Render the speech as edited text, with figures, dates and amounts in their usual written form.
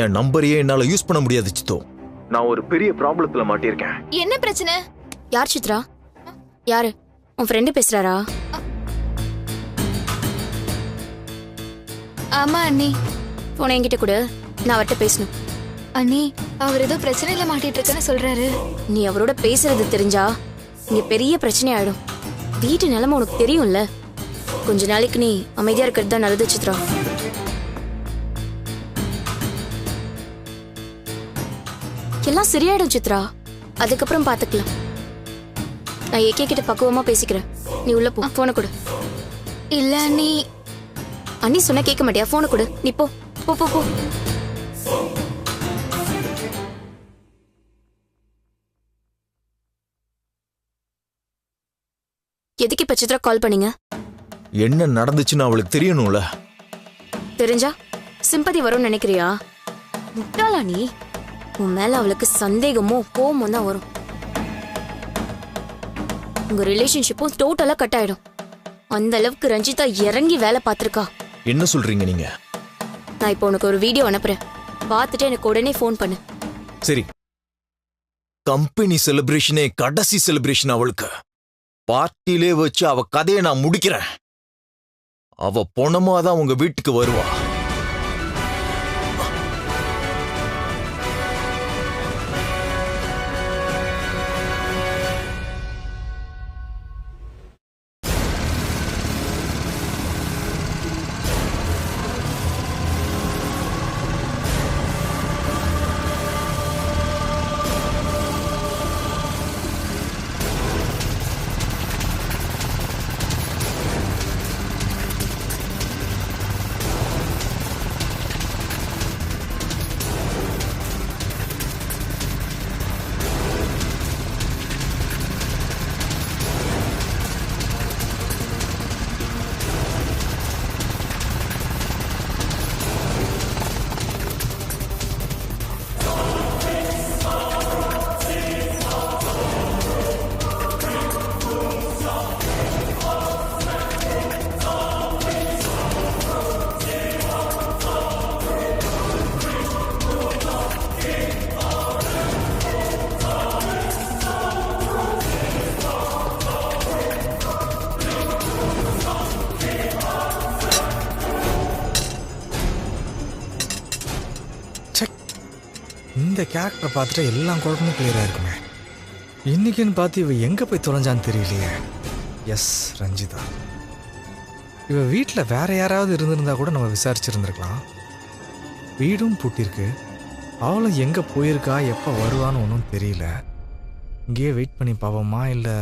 என் நம்பரையே என்னால யூஸ் பண்ண முடியாது சித்து. நான் ஒரு பெரிய ப்ராப்ளத்துல மாட்டியிருக்கேன். என்ன பிரச்சனை? யார் சித்ரா? யாரு? உன் ஃப்ரெண்டு பேசுறாரா? ஆமா அண்ணி. போன என்கிட்ட கொடு, நான் அவர்கிட்ட பேசணும். அண்ணி, அவர் ஏதோ பிரச்சனையில மாட்டிட்டு இருக்கேன்னு சொல்றாரு. நீ அவரோட பேசுறது தெரிஞ்சா இங்க பெரிய பிரச்சனை ஆயிடும். வீட்டு நிலைமை உனக்கு தெரியும்ல. கொஞ்ச நாளைக்கு நீ அமைதியா இருக்கிறது தான் நல்லது சித்ரா. எல்லாம் சரியாயிடும் சித்ரா, அதுக்கப்புறம் பாத்துக்கலாம். நான் ஏகே கிட்ட பக்குவமா பேசிக்கிறேன். நீ உள்ள போ, போன கொடு. இல்ல அண்ணி. அண்ணி சொன்னா கேட்க மாட்டியா? போன கொடு, நீ போ போ போ போ. எதுக்கு இப்ப சித்ரா கால் பண்ணீங்க? என்ன நடந்துச்சுன்னு அவளுக்கு தெரியணும்ல. தெரிஞ்சா சிம்பதி வரும்னு நினைக்கிறியா? முட்டாளா நீ? உன் மேல அவளுக்கு சந்தேகமோ கோவமோ தான் வரும். உங்க ரிலேஷன்ஷிப்பும் டோட்டலா கட் ஆயிடும். அந்த அளவுக்கு ரஞ்சிதா இறங்கி வேலை பார்த்திருக்கா. என்ன சொல்றீங்க நீங்க? நான் இப்போ உனக்கு ஒரு வீடியோ அனுப்புறேன், பார்த்துட்டு எனக்கு உடனே ஃபோன் பண்ணு. சரி. கம்பெனி செலிப்ரேஷனே கடைசி செலிப்ரேஷன் அவளுக்கு. பார்ட்டிலே வச்சு அவ கதையை நான் முடிக்கிறேன். அவ பொணமாதான் உங்க வீட்டுக்கு வருவா. இந்த கேரக்டரை பார்த்துட்டு எல்லாம் குழப்பமும் கிளியராக இருக்குமே. இன்னைக்குன்னு பார்த்து இவ எங்கே போய் தொலைஞ்சான்னு தெரியலையே. எஸ், ரஞ்சிதா. இவ வீட்டில் வேற யாராவது இருந்திருந்தா கூட நம்ம விசாரிச்சிருந்துருக்கலாம். வீடும் பூட்டிருக்கு. அவளும் எங்கே போயிருக்கா, எப்போ வருவான்னு ஒன்றும் தெரியல. இங்கேயே வெயிட் பண்ணி பாவமா இல்லை?